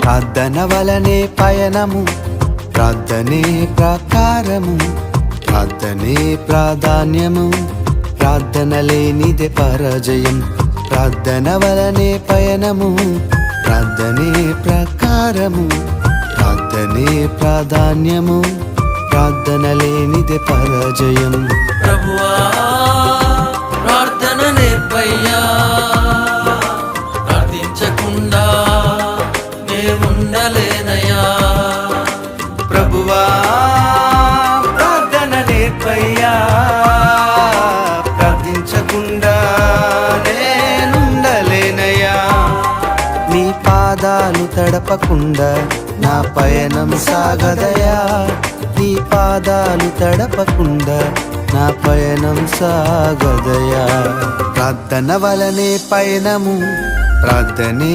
ప్రార్థన వలనే పయనము, ప్రార్థనే ప్రకారము, ప్రార్థనే ప్రాధాన్యము, ప్రార్థన లేనిదే పరాజయం. ప్రార్థన వలనే పయనము, ప్రార్థనే ప్రకారము, ప్రార్థనే ప్రాధాన్యము, ప్రార్థన లేనిదే పరాజయం. ప్రభువా ప్రార్థన నేర్పయ్యా, ప్రార్థించకుండా నే ఉండలేనయ్యా. ప్రభువా ప్రార్థన నేర్పయ్యా, ప్రార్థించకుండా నేనుండలేనయ్యా. నీ పాదాలు తడపకుండా నా పయనం సాగదయా, నీ పాదాలు తడపకుండా నా పయనం సాగదయా. ప్రార్థన వలనే పయనము, ప్రార్థనే